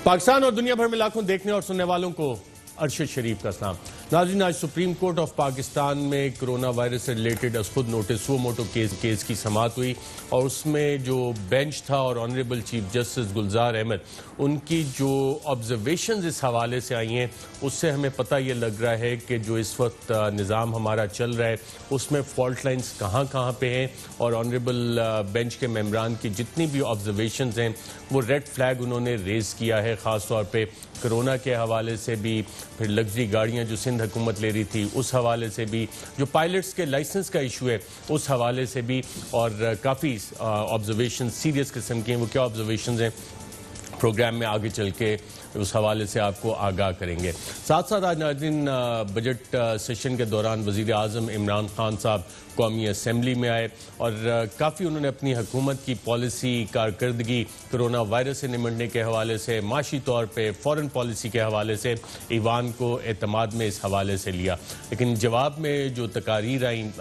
पाकिस्तान और दुनिया भर में लाखों देखने और सुनने वालों को अरशद शरीफ का सलाम। नाज़रीन, आज सुप्रीम कोर्ट ऑफ पाकिस्तान में कोरोना वायरस से रिलेटेड खुद नोटिस सुओ मोटो केस की समाअत हुई और उसमें जो बेंच था और honourable chief justice Gulzar Ahmad उनकी जो ऑब्जर्वेशंस इस हवाले से आई हैं उससे हमें पता ये लग रहा है कि जो इस वक्त निज़ाम हमारा चल रहा है उसमें फॉल्ट लाइन्स कहाँ कहाँ पे हैं और ऑनरेबल बेंच के मेम्बरान की जितनी भी ऑब्जर्वेशंस हैं वो रेड फ्लैग उन्होंने रेज़ किया है। ख़ास तौर पे कोरोना के हवाले से भी, फिर लग्जरी गाड़ियाँ जो सिंध हुकूमत ले रही थी उस हवाले से भी, जो पायलट्स के लाइसेंस का इशू है उस हवाले से भी, और काफ़ी ऑब्जर्वेशन सीरियस किस्म के हैं। वो क्या ऑब्जर्वेशन हैं प्रोग्राम में आगे चल के उस हवाले से आपको आगाह करेंगे। साथ साथ आज नाज़रीन बजट सेशन के दौरान वज़ीर आज़म इमरान खान साहब कौमी असम्बली में आए और काफ़ी उन्होंने अपनी हुकूमत की पॉलिसी, कारकर्दगी, कोरोना वायरस से निमटने के हवाले से, माशी तौर पे फ़ॉरेन पॉलिसी के हवाले से ईवान को एतमाद में इस हवाले से लिया। लेकिन जवाब में जो तकारीर आई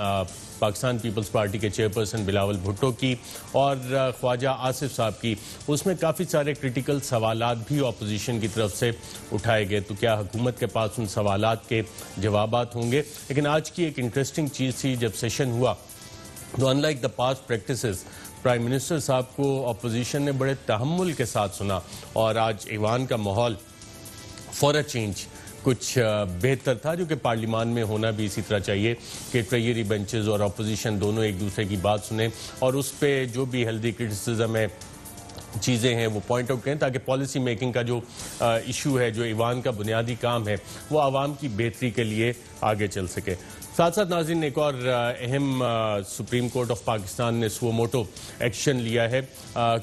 पाकिस्तान पीपल्स पार्टी के चेयरपर्सन बिलावल भुट्टो की और ख्वाजा आसिफ साहब की, उसमें काफ़ी सारे क्रिटिकल सवालात भी अपोजिशन की तरफ से उठाए गए। तो क्या हुकूमत के पास उन सवालात के जवाबात होंगे? लेकिन आज की एक इंटरेस्टिंग चीज़ थी, जब सेशन हुआ तो unlike the past practices prime minister साहब को अपोजिशन ने बड़े तहम्मुल के साथ सुना और आज ईवान का माहौल फॉर अ चेंज कुछ बेहतर था, जो कि पार्लियामान में होना भी इसी तरह चाहिए कि ट्रेजरी बेंचेस और अपोजिशन दोनों एक दूसरे की बात सुने और उस पर जो भी हेल्दी क्रिटिसिज्म है, चीज़ें हैं, वो पॉइंट आउट करें ताकि पॉलिसी मेकिंग का जो इशू है, जो ईवान का बुनियादी काम है, वो आवाम की बेहतरी के लिए आगे चल सके। साथ साथ नाज़रीन एक और अहम सुप्रीम कोर्ट ऑफ पाकिस्तान ने सुओ मोटो एक्शन लिया है।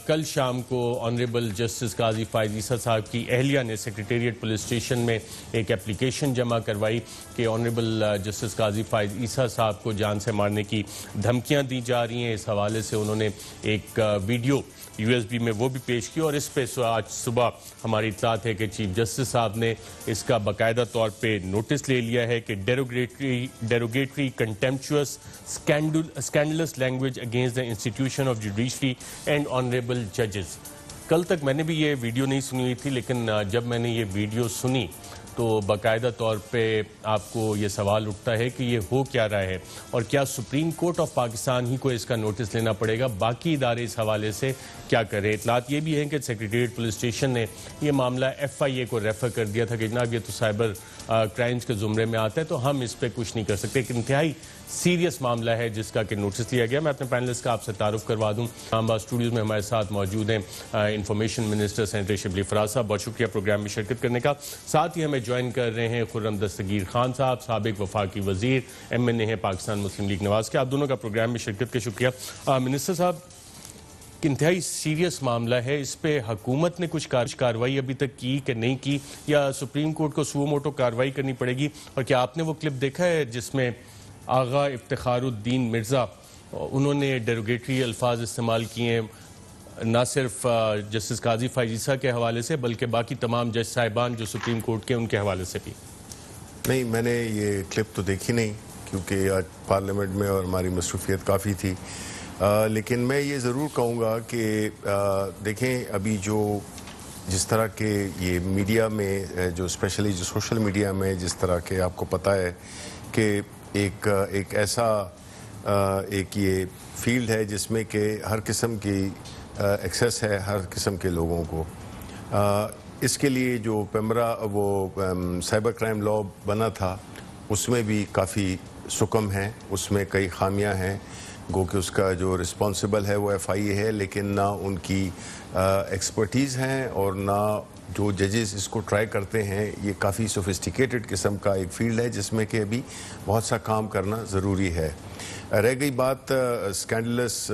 कल शाम को ऑनरेबल जस्टिस काजी फायद ईसा साहब की अहलिया ने सेक्रेटेरिएट पुलिस स्टेशन में एक एप्लीकेशन जमा करवाई कि ऑनरेबल जस्टिस काजी फायद ईसा साहब को जान से मारने की धमकियां दी जा रही हैं। इस हवाले से उन्होंने एक वीडियो USB में वो भी पेश की और इस पे आज सुबह हमारी इत्तलात है कि चीफ जस्टिस साहब ने इसका बाकायदा तौर पे नोटिस ले लिया है कि derogatory contemptuous scandalous language against the institution of judiciary and honourable जजेस। कल तक मैंने भी ये वीडियो नहीं सुनी हुई थी, लेकिन जब मैंने ये वीडियो सुनी तो बाकायदा तौर पे आपको ये सवाल उठता है कि ये हो क्या रहा है और क्या सुप्रीम कोर्ट ऑफ पाकिस्तान ही को इसका नोटिस लेना पड़ेगा, बाकी इदारे इस हवाले से क्या करें। इतलात ये भी है कि सेक्रेटेरिएट पुलिस स्टेशन ने ये मामला FIA को रेफ़र कर दिया था कि जनाब ये तो साइबर क्राइम्स के ज़ुमरे में आता है, तो हम इस पर कुछ नहीं कर सकते। एक इंतहाई सीरियस मामला है जिसका कि नोटिस लिया गया। मैं अपने पैनलिस्ट का आपसे तारुफ करवा दूँ। इस्लामाबाद स्टूडियोज़ में हमारे साथ मौजूद हैं information minister senator Shibli Faraz साहब, बहुत शुक्रिया प्रोग्राम में शिरकत करने का। साथ ही हमें ज्वाइन कर रहे हैं खुर्रम दस्तगीर खान साहब, साबिक वफाकी वज़ीर, MNA है पाकिस्तान मुस्लिम लीग नवाज के। आप दोनों का प्रोग्राम में शिरकत के शुक्रिया। मिनिस्टर साहब, इंतहाई सीरियस मामला है, इस पे हुकूमत ने कुछ कार्रवाई अभी तक की कि नहीं की, या सुप्रीम कोर्ट को सुओ मोटो कार्रवाई करनी पड़ेगी? और क्या आपने वो क्लिप देखा है जिसमें आगा इफ्तिखारुद्दीन मिर्ज़ा उन्होंने डेरोगेटरी अल्फाज इस्तेमाल किए हैं, ना सिर्फ जस्टिस काजी फायद ईसा के हवाले से बल्कि बाकी तमाम जज साहिबान जो सुप्रीम कोर्ट के उनके हवाले से भी? नहीं, मैंने ये क्लिप तो देखी नहीं क्योंकि आज पार्लियामेंट में और हमारी मसरूफियत काफ़ी थी। लेकिन मैं ये ज़रूर कहूँगा कि देखें, अभी जो जिस तरह के ये मीडिया में जो स्पेशली जो सोशल मीडिया में जिस तरह के आपको पता है कि एक ऐसा एक ये फील्ड है जिसमें कि हर किस्म की एक्सेस है हर किस्म के लोगों को। इसके लिए जो पेमरा वो साइबर क्राइम लॉ बना था उसमें भी काफ़ी सुकम है, उसमें कई खामियां हैं। गो कि उसका जो रिस्पॉन्सिबल है वो FIA है, लेकिन ना उनकी एक्सपर्टीज़ हैं और ना जो जजेस इसको ट्राई करते हैं। ये काफ़ी सोफिस्टिकेटेड किस्म का एक फील्ड है जिसमें कि अभी बहुत सा काम करना ज़रूरी है। रह गई बात स्कैंडलस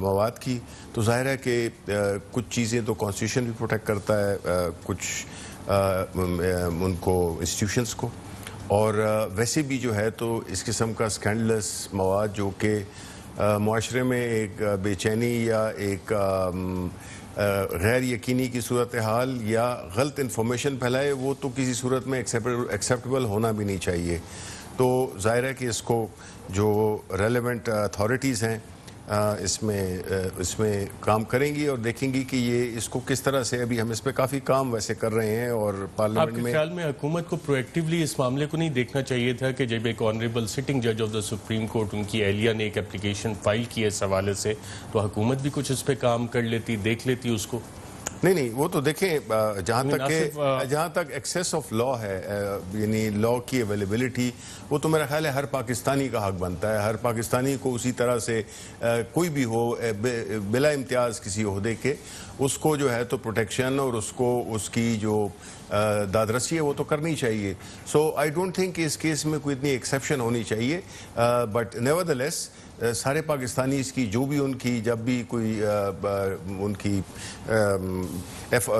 मवाद की, तो जाहिर है कि कुछ चीज़ें तो कॉन्स्टिट्यूशन भी प्रोटेक्ट करता है, कुछ उनको इंस्टीट्यूशंस को, और वैसे भी जो है तो इस किस्म का स्कैंडलस मवाद जो कि मुआशरे में एक बेचैनी या एक गैर यकीनी की सूरत हाल या गलत इंफॉर्मेशन फैलाए, वो तो किसी सूरत में एक्सेप्टेबल होना भी नहीं चाहिए। तो जाहिर है कि इसको जो रेलेवेंट अथॉरिटीज़ हैं इसमें काम करेंगी और देखेंगी कि ये इसको किस तरह से, अभी हम इस पे काफ़ी काम वैसे कर रहे हैं और पार्लियामेंट आपके में। ख्याल में हुकूमत को प्रोएक्टिवली इस मामले को नहीं देखना चाहिए था कि जब एक ऑनरेबल सिटिंग जज ऑफ द सुप्रीम कोर्ट उनकी एहलिया ने एक एप्लीकेशन फाइल की है इस हवाले से, तो हुकूमत भी कुछ इस पे काम कर लेती, देख लेती उसको? नहीं, वो तो देखें, जहाँ तक एक्सेस ऑफ लॉ है, यानी लॉ की अवेलेबिलिटी, वो तो मेरा ख्याल है हर पाकिस्तानी का हक बनता है। हर पाकिस्तानी को उसी तरह से कोई भी हो बिला इम्तियाज़ किसी ओहदे के, उसको जो है तो प्रोटेक्शन और उसको उसकी जो दादरसी है वो तो करनी चाहिए। सो आई डोंट थिंक इस केस में कोई इतनी एक्सेप्शन होनी चाहिए, बट नेवरदलेस सारे पाकिस्तानी इसकी जो भी उनकी जब भी कोई उनकी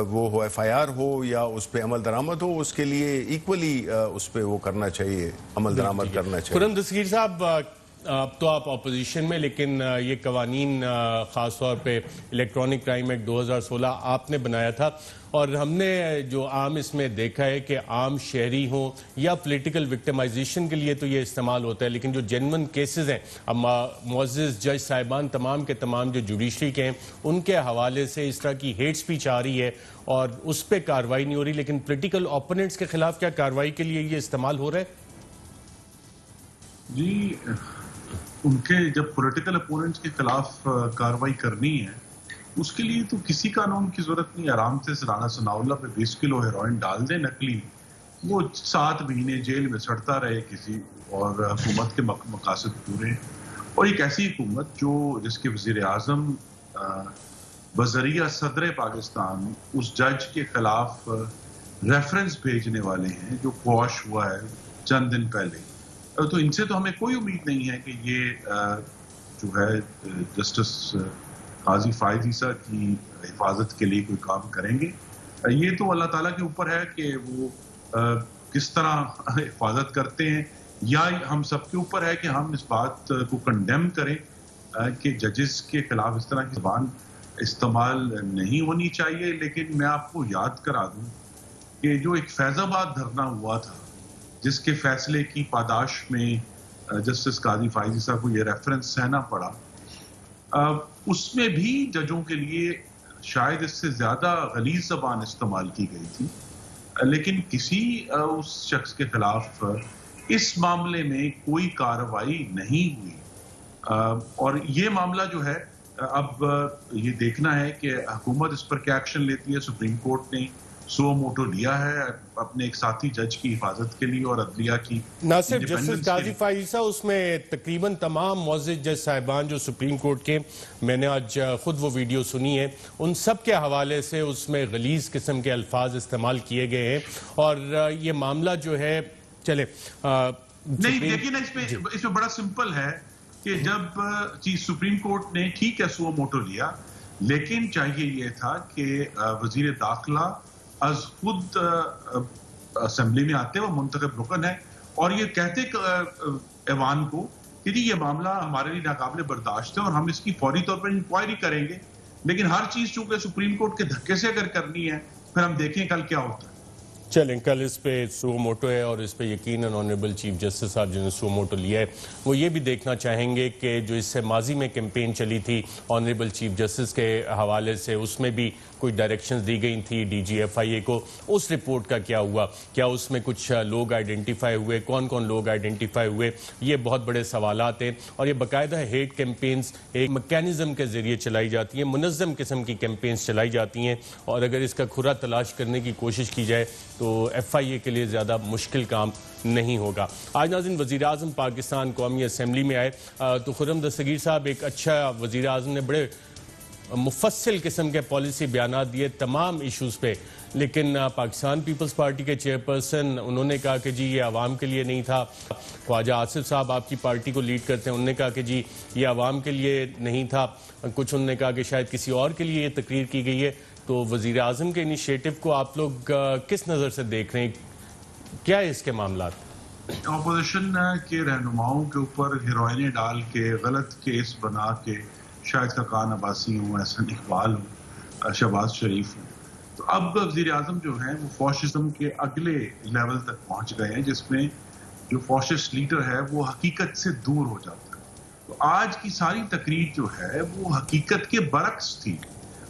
वो हो FIR हो या उस पर अमल दरामद हो, उसके लिए इक्वली उस पर वो करना चाहिए, अमल दरामद करना चाहिए। खुर्रम दस्तगीर साहब, अब तो आप अपोजिशन में, लेकिन ये कवानीन ख़ास तौर पे इलेक्ट्रॉनिक क्राइम एक्ट 2016 आपने बनाया था और हमने जो आम इसमें देखा है कि आम शहरी हों या पॉलिटिकल विक्टिमाइजेशन के लिए तो ये इस्तेमाल होता है, लेकिन जो जेन्युइन केसेस हैं, अब मुअज़्ज़िज़ जज साहिबान तमाम के तमाम जो जुडिशरी के हैं उनके हवाले से इस तरह की हेट स्पीच आ रही है और उस पर कार्रवाई नहीं हो रही, लेकिन पॉलिटिकल ओपोनेंट्स के खिलाफ क्या कार्रवाई के लिए ये इस्तेमाल हो रहा है? जी, उनके जब पॉलिटिकल अपोनेंट्स के खिलाफ कार्रवाई करनी है, उसके लिए तो किसी कानून की जरूरत नहीं। आराम से राना सनाउल्लाह पे 20 किलो हेरोइन डाल दें नकली, वो 7 महीने जेल में सड़ता रहे किसी, और हुकूमत के मकासद पूरे। और एक ऐसी हुकूमत जिसके वजीर आजम बजरिया सदर पाकिस्तान उस जज के खिलाफ रेफरेंस भेजने वाले हैं जो क्वाश हुआ है चंद दिन पहले, तो इनसे तो हमें कोई उम्मीद नहीं है कि ये जो है जस्टिस काजी फायद ईसा की हिफाजत के लिए कोई काम करेंगे। ये तो अल्लाह ताला के ऊपर है कि वो किस तरह हिफाजत करते हैं, या हम सबके ऊपर है कि हम इस बात को कंडेम करें कि जजेस के खिलाफ इस तरह की ज़बान इस्तेमाल नहीं होनी चाहिए। लेकिन मैं आपको याद करा दूं कि जो एक फैजाबाद धरना हुआ था, जिसके फैसले की पादाश में जस्टिस काजी फायद ईसा को ये रेफरेंस सहना पड़ा, उसमें भी जजों के लिए शायद इससे ज्यादा गलीज जबान इस्तेमाल की गई थी, लेकिन किसी उस शख्स के खिलाफ इस मामले में कोई कार्रवाई नहीं हुई। और ये मामला जो है, अब ये देखना है कि हुकूमत इस पर क्या एक्शन लेती है। सुप्रीम कोर्ट ने सो मोटो लिया है अपने एक साथी जज की हिफाजत के लिए और अदलिया की। ना सिर्फ जस्टिस काजी फायद ईसा, उसमें तकरीबन तमाम मुअज़्ज़िज़ जज साहिबान जो सुप्रीम कोर्ट के, मैंने आज खुद वो वीडियो सुनी है, उन सब के हवाले से उसमें गलीज किस्म के अल्फाज इस्तेमाल किए गए हैं। और ये मामला जो है, चले नहीं देखिए ना, इसमें बड़ा सिंपल है कि जब सुप्रीम कोर्ट ने ठीक है सो मोटो लिया, लेकिन चाहिए ये था कि वजीर दाखिला आज खुद असेंबली में आते, वो मुंतखब रुकन है, और ये कहते ऐवान को कि जी ये मामला हमारे लिए नाकाबिले बर्दाश्त है और हम इसकी फौरी तौर पर इंक्वायरी करेंगे। लेकिन हर चीज चूंकि सुप्रीम कोर्ट के धक्के से अगर करनी है, फिर हम देखें कल क्या होता है। चलें, कल इस पे सो मोटो है और इस पे यकीनन ऑनरेबल चीफ जस्टिस साहब जिन्होंने सो मोटो लिया है, वो ये भी देखना चाहेंगे कि जो इससे माजी में कैंपेन चली थी ऑनरेबल चीफ जस्टिस के हवाले से, उसमें भी कोई डायरेक्शंस दी गई थी DG FIA को, उस रिपोर्ट का क्या हुआ? क्या उसमें कुछ लोग आइडेंटिफाई हुए? कौन कौन लोग आइडेंटिफाई हुए? ये बहुत बड़े सवालात हैं। और ये बाकायदा हेट कैंपेन्स एक मैकेनिज्म के जरिए चलाई जाती हैं, मुनज़्ज़म किस्म की कैंपेन्स चलाई जाती हैं, और अगर इसका खुरा तलाश करने की कोशिश की जाए तो FIA के लिए ज़्यादा मुश्किल काम नहीं होगा। आज नाज़रीन, वज़ीर आज़म पाकिस्तान कौमी असम्बली में आए, तो खुर्रम दस्तगीर साहब, एक अच्छा वज़ीर आज़म ने बड़े मुफस्सिल किस्म के पॉलिसी बयान दिए तमाम इशूज़ पे, लेकिन पाकिस्तान पीपल्स पार्टी के चेयरपर्सन उन्होंने कहा कि जी ये आवाम के लिए नहीं था। ख्वाजा आसिफ साहब आपकी पार्टी को लीड करते हैं, उन्होंने कहा कि जी ये आवाम के लिए नहीं था। कुछ उन्होंने कहा कि शायद किसी और के लिए ये तकरीर की गई है। तो वज़ीर आज़म के इनिशिएटिव को आप लोग किस नज़र से देख रहे हैं? क्या है इसके मामलात? अपोजिशन के रहनुमाओं के ऊपर हेरोइने डाल के गलत केस बना के, शायद खकान अब्बासी हो, एहसन इकबाल हो, शहबाज शरीफ हो, तो अब वज़ीर आज़म जो है वो फॉशिज्म के अगले लेवल तक पहुंच गए हैं, जिसमें जो फॉशिस्ट लीडर है वो हकीकत से दूर हो जाता है। तो आज की सारी तकरीर जो है वो हकीकत के बरक्स थी।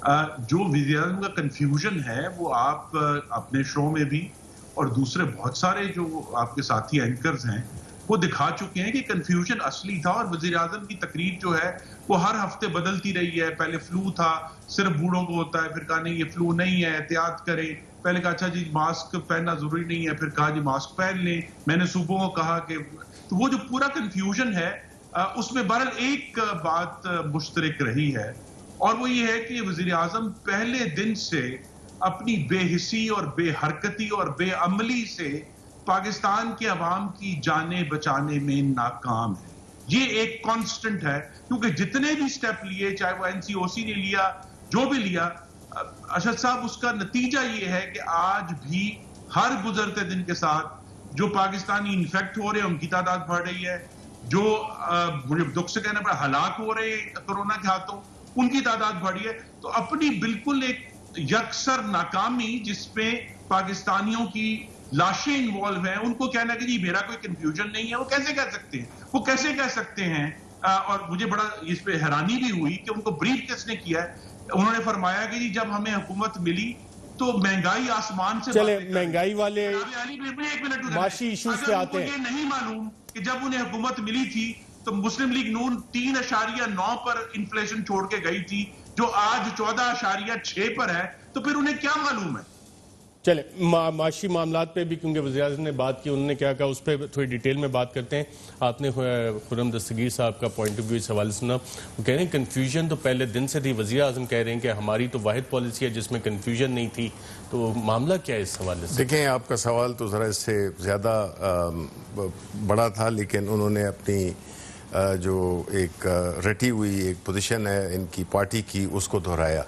जो वज़ीर-ए-आज़म का कंफ्यूजन है वो आप अपने शो में भी और दूसरे बहुत सारे जो आपके साथी एंकर्स हैं वो दिखा चुके हैं कि कंफ्यूजन असली था। और वज़ीर-ए-आज़म की तकरीर जो है वो हर हफ्ते बदलती रही है। पहले फ्लू था, सिर्फ बूढ़ों को होता है, फिर कहा नहीं ये फ्लू नहीं है, एहतियात करें। पहले कहा अच्छा जी मास्क पहनना जरूरी नहीं है, फिर कहा जी मास्क पहन लें। मैंने सूबों को कहा कि तो वो जो पूरा कंफ्यूजन है उसमें बहरहाल एक बात मुश्तरक रही है और वो ये है कि वज़ीर-ए-आज़म पहले दिन से अपनी बेहिसी और बेहरकती और बेअमली से पाकिस्तान के अवाम की जानें बचाने में नाकाम है। ये एक कांस्टेंट है क्योंकि जितने भी स्टेप लिए, चाहे वो एनसीओसी ने लिया, जो भी लिया, अरशद साहब, उसका नतीजा ये है कि आज भी हर गुजरते दिन के साथ जो पाकिस्तानी इन्फेक्ट हो रहे हैं उनकी तादाद बढ़ रही है, जो मुझे दुख से कहना पड़ा हलाक हो रहे हैं कोरोना के हाथों उनकी तादाद बढ़ी है। तो अपनी बिल्कुल एक यकसर नाकामी जिसमें पाकिस्तानियों की लाशें इन्वॉल्व हैं, उनको कहना कि जी मेरा कोई कंफ्यूजन नहीं है, वो कैसे कह सकते हैं? वो कैसे कह सकते हैं? और मुझे बड़ा इस पे हैरानी भी हुई कि उनको ब्रीफ किसने किया है। उन्होंने फरमाया कि जी जब हमें हुकूमत मिली तो महंगाई आसमान से, चले महंगाई वाले एक मिनट माशी इश्यूज पे आते हैं। ये नहीं मालूम कि जब उन्हें हुकूमत मिली थी तो मुस्लिम लीग नून 3.9 पर इन्फ्लेशन छोड़ के गई थी, जो आज 14.6 पर है, तो फिर उन्हें क्या मालूम है? चले माशी मामलात पे भी क्योंकि वज़ीर-ए-आज़म ने बात की, उन्होंने क्या कहा उस पर थोड़ी डिटेल में बात करते हैं। आपने खुर्रम दस्तगीर साहब का पॉइंट ऑफ व्यू इस हवाले सुना। वो कह रहे हैं कन्फ्यूजन तो पहले दिन से थी। वज़ीर-ए-आज़म कह रहे हैं कि हमारी तो वाहिद पॉलिसी है जिसमें कन्फ्यूजन नहीं थी। तो मामला क्या है इस हवाले से? देखें, आपका सवाल तो ज़रा इससे ज़्यादा बड़ा था, लेकिन उन्होंने अपनी जो एक रटी हुई एक पोजीशन है इनकी पार्टी की उसको दोहराया।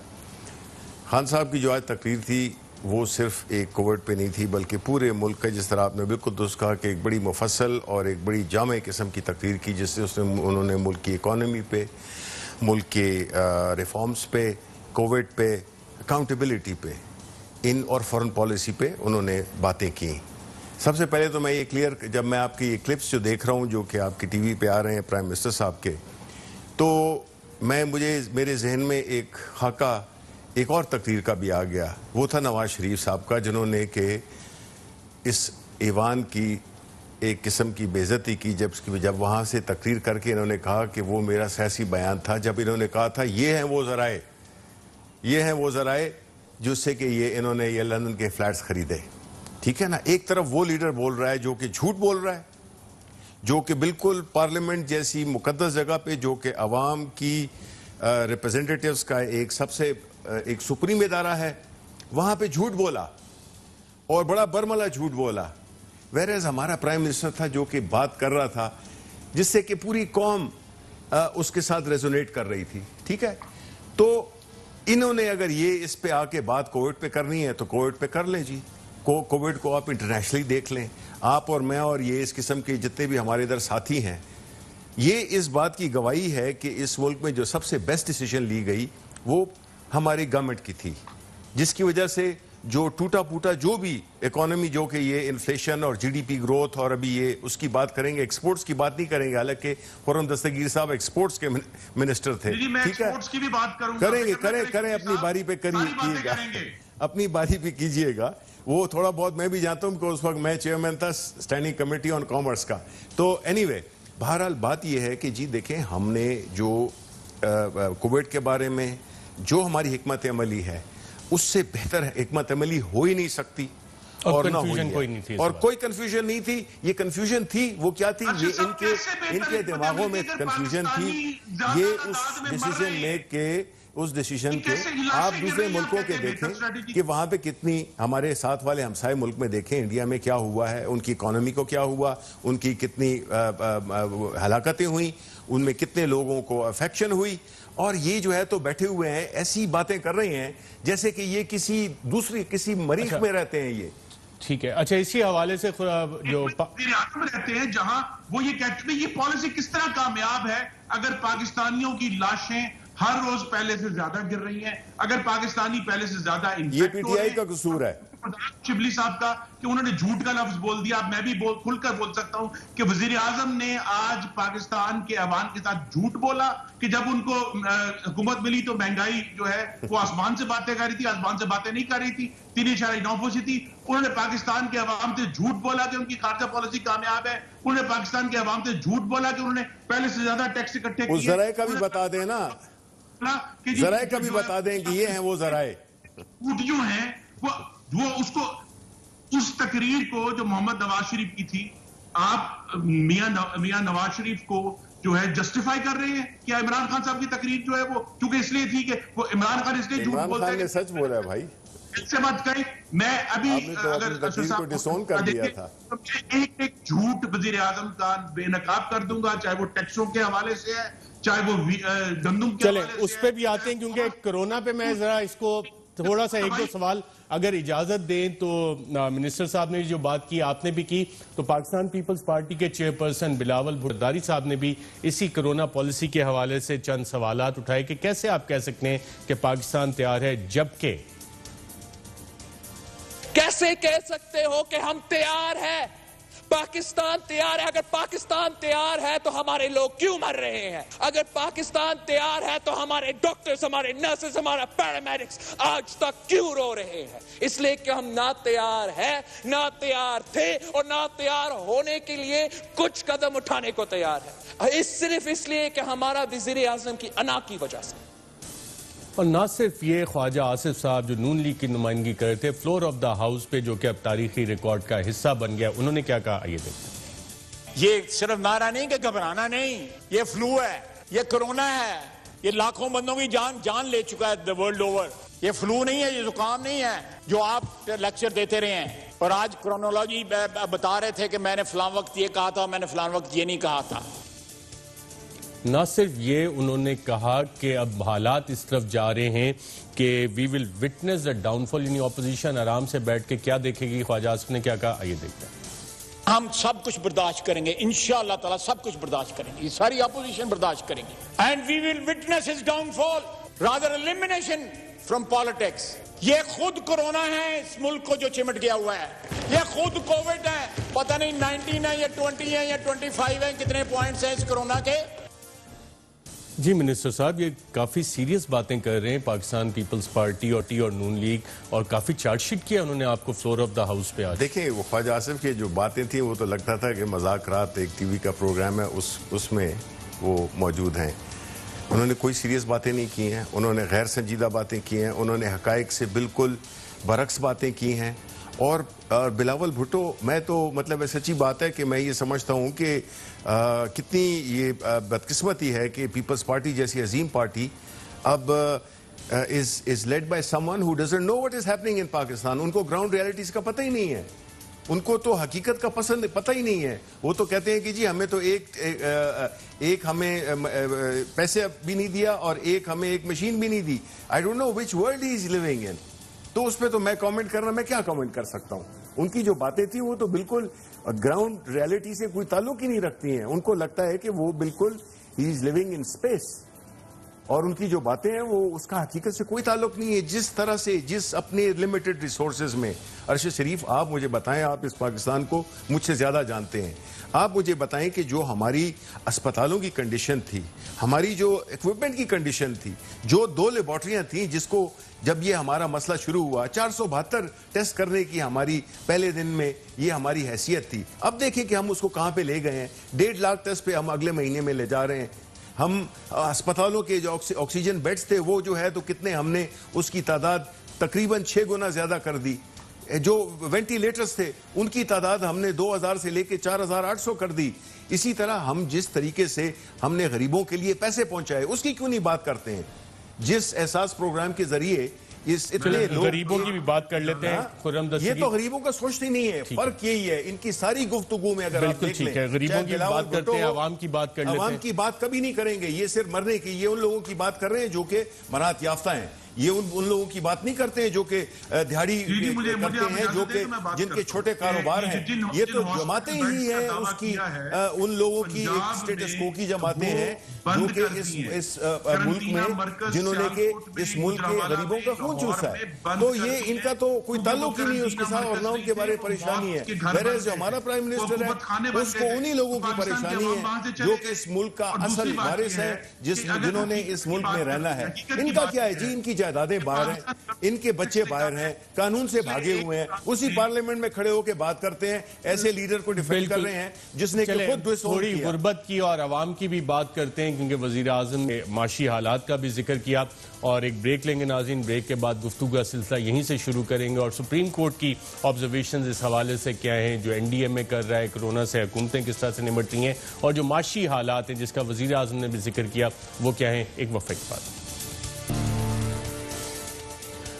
खान साहब की जो आज तकरीर थी वो सिर्फ एक कोविड पे नहीं थी बल्कि पूरे मुल्क का, जिस तरह आपने बिल्कुल दुरुस्त कहा कि एक बड़ी मुफस्सल और एक बड़ी जामे किस्म की तकरीर की, जिससे उन्होंने मुल्क की इकॉनमी पे, मुल्क के रिफॉर्म्स पे, कोविड पे, अकाउंटेबिलिटी पे, इन और फॉरेन पॉलिसी पे उन्होंने बातें की। सबसे पहले तो मैं ये क्लियर, जब मैं आपकी ये क्लिप्स जो देख रहा हूँ जो कि आपकी टीवी पे आ रहे हैं प्राइम मिनिस्टर साहब के, तो मेरे जहन में एक खाका एक और तकरीर का भी आ गया। वो था नवाज शरीफ साहब का, जिन्होंने कि इस ईवान की एक किस्म की बेइज्जती की जब वहाँ से तकरीर करके इन्होंने कहा कि वो मेरा सियासी बयान था, जब इन्होंने कहा था ये हैं वो ज़राए जिससे कि इन्होंने ये लंदन के फ्लैट्स खरीदे। ठीक है ना, एक तरफ वो लीडर बोल रहा है जो कि झूठ बोल रहा है, जो कि बिल्कुल पार्लियामेंट जैसी मुकद्दस जगह पे, जो कि अवाम की रिप्रेजेंटेटिव्स का एक सबसे एक सुप्रीम इदारा है, वहां पे झूठ बोला और बड़ा बरमला झूठ बोला। वेरेज हमारा प्राइम मिनिस्टर था जो कि बात कर रहा था जिससे कि पूरी कौम उसके साथ रेजोनेट कर रही थी। ठीक है, तो इन्होंने अगर ये इस पे आके बात कोविड पे करनी है तो कोविड पे कर लें जी। कोविड को आप इंटरनेशनली देख लें, आप और मैं और ये इस किस्म के जितने भी हमारे इधर साथी हैं, ये इस बात की गवाही है कि इस मुल्क में जो सबसे बेस्ट डिसीजन ली गई वो हमारी गवर्नमेंट की थी, जिसकी वजह से जो टूटा फूटा जो भी इकोनॉमी, जो कि ये इन्फ्लेशन और जीडीपी ग्रोथ, और अभी ये उसकी बात करेंगे, एक्सपोर्ट्स की बात नहीं करेंगे, हालांकि खुर्रम दस्तगीर साहब एक्सपोर्ट्स के मिनिस्टर थे। ठीक है, की भी बात करूंगा, करें अपनी बारी पे करिएगा, अपनी बारी पे कीजिएगा। वो थोड़ा बहुत मैं भी जानता हूँ, उस वक्त मैं चेयरमैन था स्टैंडिंग कमेटी ऑन कॉमर्स का। तो एनीवे, बहरहाल बात यह है कि जी देखें, हमने जो कोविड के बारे में जो हमारी हिकमत अमली है उससे बेहतर हिकमत अमली हो ही नहीं सकती, और ना कोई नहीं थी, और कोई कंफ्यूजन नहीं थी। ये कंफ्यूजन थी, वो क्या थी, ये इनके दिमागों में कंफ्यूजन थी। ये उस डिसीजन के आप दूसरे मुल्कों के देखें कि वहां पे कितनी, हमारे साथ वाले हमसाए मुल्क में देखें इंडिया में क्या हुआ है, उनकी इकोनॉमी को क्या हुआ, उनकी कितनी हलाकतें हुई, उनमें कितने लोगों को अफेक्शन हुई, और ये जो है तो बैठे हुए हैं ऐसी बातें कर रहे हैं जैसे कि ये किसी मरीज में रहते हैं ये। ठीक है, अच्छा, इसी हवाले से जो रहते हैं जहां वो ये कहते हैं ये पॉलिसी किस तरह कामयाब है अगर पाकिस्तानियों की लाशें हर रोज पहले से ज्यादा गिर रही हैं, अगर पाकिस्तानी पहले से ज्यादा, ये पीटीआई का कसूर है, शिबली साहब का कि उन्होंने झूठ का लफ्ज बोल दिया। अब मैं भी खुलकर बोल सकता हूं कि वजीर आजम ने आज पाकिस्तान के अवाम के साथ झूठ बोला कि जब उनको हुकूमत मिली तो महंगाई जो है वो आसमान से बातें कर रही थी, आसमान से बातें नहीं कर रही थी, 3.9% थी। उन्होंने पाकिस्तान के अवाम से झूठ बोला कि उनकी खारजा पॉलिसी कामयाब है। उन्होंने पाकिस्तान के अवाम से झूठ बोला कि उन्होंने पहले से ज्यादा टैक्स इकट्ठे किए। जराए का भी बता दें ना, जराए का भी बता दें कि ये हैं वो जराए। झूठ जो है वो उसको, उस तकरीर को जो मोहम्मद नवाज शरीफ की थी, आप मियां नवाज शरीफ को जो है जस्टिफाई कर रहे हैं। क्या इमरान खान साहब की तकरीर जो है वो क्योंकि इसलिए थी कि वो इमरान खान इसलिए झूठ बोलते हैं, सच बोला है भाई, इससे बात कही। मैं अभी तो अगर तकरीर को डिसोन कर दिया था, तो एक झूठ वजीर आजम का बेनकाब कर दूंगा, चाहे वो टैक्सों के हवाले से है, चाहे वो गंदुम के हवाले से। उस पर भी आते हैं, क्योंकि कोरोना पे मैं जरा इसको थोड़ा सा एक दो सवाल अगर इजाजत दें तो मिनिस्टर साहब ने जो बात की, आपने भी की, तो पाकिस्तान पीपल्स पार्टी के चेयरपर्सन बिलावल भुट्टो साहब ने भी इसी कोरोना पॉलिसी के हवाले से चंद सवालात उठाए कि कैसे आप कह सकते हैं कि पाकिस्तान तैयार है, जबकि कैसे कह सकते हो कि हम तैयार हैं? पाकिस्तान तैयार है। अगर पाकिस्तान तैयार है तो हमारे लोग क्यों मर रहे हैं? अगर पाकिस्तान तैयार है तो हमारे डॉक्टर्स, हमारे नर्सेस, हमारा पैरामेडिक्स आज तक क्यों रो रहे हैं? इसलिए कि हम ना तैयार है, ना तैयार थे और ना तैयार होने के लिए कुछ कदम उठाने को तैयार है। सिर्फ इसलिए कि हमारा वजीर आजम की अना की वजह से। और ना सिर्फ ये, ख्वाजा आसिफ साहब जो नून लीग की नुमाइंदगी कर रहे थे फ्लोर ऑफ द हाउस पे, जो कि अब तारीखी रिकॉर्ड का हिस्सा बन गया, उन्होंने क्या कहा, आइए देखते हैं। ये सिर्फ नारा नहीं कि घबराना नहीं, ये फ्लू है, ये कोरोना है, ये लाखों बंदों की जान ले चुका है द वर्ल्ड ओवर। ये फ्लू नहीं है, ये जुकाम नहीं है जो आप लेक्चर देते रहे हैं। और आज क्रोनोलॉजी बता रहे थे कि मैंने फलां वक्त ये कहा था, मैंने फलां वक्त ये नहीं कहा था। ना सिर्फ ये, उन्होंने कहा कि अब हालात इस तरफ जा रहे हैं कि we will witness the downfall in opposition. आराम से बैठ के क्या देखेगी, ख्वाजा आसिफ ने क्या कहा, आइए देखते हैं। हम सब कुछ बर्दाश्त करेंगे, इंशाअल्लाह ताला सब कुछ बर्दाश्त करेंगे, ये सारी अपोजिशन बर्दाश्त करेंगे। And we will witness his downfall, rather elimination from politics. ये खुद कोरोना है इस मुल्क को जो चिमट गया हुआ है, ये खुद कोविड है। पता नहीं 19 है या 20 है या 25 है, कितने पॉइंट्स हैं इस कोरोना के। जी मिनिस्टर साहब, ये काफ़ी सीरियस बातें कर रहे हैं पाकिस्तान पीपल्स पार्टी और नून लीग, और काफ़ी चार्जशीट किया उन्होंने आपको फ्लोर ऑफ द हाउस पे आज। देखिए, वो ख्वाजा आसिफ की जो बातें थी वो तो लगता था कि मजाक रात एक टीवी का प्रोग्राम है, उसमें वो मौजूद हैं। उन्होंने कोई सीरियस बातें नहीं की हैं, उन्होंने गैर संजीदा बातें की हैं, उन्होंने हकायक से बिल्कुल बरक्स बातें की हैं। और बिलावल भुट्टो, मैं तो मतलब सच्ची बात है कि मैं ये समझता हूँ कि कितनी ये बदकिस्मती है कि पीपल्स पार्टी जैसी अजीम पार्टी अब is led by someone who doesn't know what is happening in Pakistan. उनको ग्राउंड रियलिटीज का पता ही नहीं है, उनको तो हकीकत का पता ही नहीं है। वो तो कहते हैं कि जी हमें तो एक हमें पैसे भी नहीं दिया और एक हमें एक मशीन भी नहीं दी। I don't know which world he is living in. तो उस पर तो मैं कमेंट करना, मैं क्या कमेंट कर सकता हूं। उनकी जो बातें थी वो तो बिल्कुल ग्राउंड रियलिटी से कोई ताल्लुक ही नहीं रखती हैं। उनको लगता है कि वो बिल्कुल ही इज लिविंग इन स्पेस, और उनकी जो बातें हैं वो उसका हकीकत से कोई ताल्लुक नहीं है। जिस तरह से, जिस अपने लिमिटेड रिसोर्सेज में, अरशद शरीफ आप मुझे बताएं, आप इस पाकिस्तान को मुझसे ज्यादा जानते हैं, आप मुझे बताएं कि जो हमारी अस्पतालों की कंडीशन थी, हमारी जो इक्विपमेंट की कंडीशन थी, जो 2 लेबॉर्ट्रियां थी जिसको जब ये हमारा मसला शुरू हुआ 472 टेस्ट करने की हमारी पहले दिन में ये हमारी हैसियत थी। अब देखिए कि हम उसको कहां पे ले गए हैं। 1.5 लाख टेस्ट पे हम अगले महीने में ले जा रहे हैं। हम अस्पतालों के जो ऑक्सीजन बेड्स थे वो जो है तो कितने, हमने उसकी तादाद तकरीबन 6 गुना ज्यादा कर दी। जो वेंटिलेटर्स थे उनकी तादाद हमने 2000 से लेके 4800 कर दी। इसी तरह हम जिस तरीके से हमने गरीबों के लिए पैसे पहुंचाए उसकी क्यों नहीं बात करते हैं। जिस एहसास प्रोग्राम के जरिए इतने लोग, गरीबों की भी बात कर लेते हैं। ये तो गरीबों का सोचते नहीं है, फर्क यही है इनकी सारी गुफ्तगू में। अगर आप देख लें, गरीबों की बात करते हैं, आवाम की बात कर लेते हैं। आवाम की बात कभी नहीं करेंगे, ये सिर्फ मरने की, ये उन लोगों की बात कर रहे हैं जो कि मरात याफ्ता हैं। ये उन लोगों की बात नहीं करते हैं जो कि दिहाड़ी करते हैं, जो कि जिनके छोटे कारोबार हैं। ये तो जमातें ही हैं उसकी, उन लोगों की एक स्टेटस को की जमातें हैं जो कि इस मुल्क में जिन्होंने के इस मुल्क के गरीबों का खून चूसा है। तो ये इनका तो कोई ताल्लुक ही नहीं है उसके साथ, और ना उनके बारे में परेशानी है। वैसे जो हमारा प्राइम मिनिस्टर है उसको उन्हीं लोगों की परेशानी है जो कि इस मुल्क का असल वारिस है, जिन्होंने इस मुल्क में रहना है। इनका क्या है जी, इनकी जायदादें बाहर हैं, इनके बच्चे बाहर हैं, कानून से भागे हुए हैं, उसी पार्लियामेंट में खड़े होकर बात करते हैं, ऐसे लीडर को डिफेंड कर रहे हैं जिसने खुद थोड़ी गुर्बत की और अवाम की भी बात करते हैं, क्योंकि वजीर आजम ने माशी हालात का भी जिक्र किया। और एक ब्रेक लेंगे नाज़रीन, ब्रेक के बाद गुफ्तगू का सिलसिला यहीं से शुरू करेंगे और सुप्रीम कोर्ट की ऑब्जर्वेशन इस हवाले से क्या है, जो NDMA कर रहा है, कोरोना से हुकूमतें किस तरह से निपटती हैं, और जो माशी हालात हैं जिसका वजीर आजम ने भी जिक्र किया वो क्या है, एक वक्फे के बाद।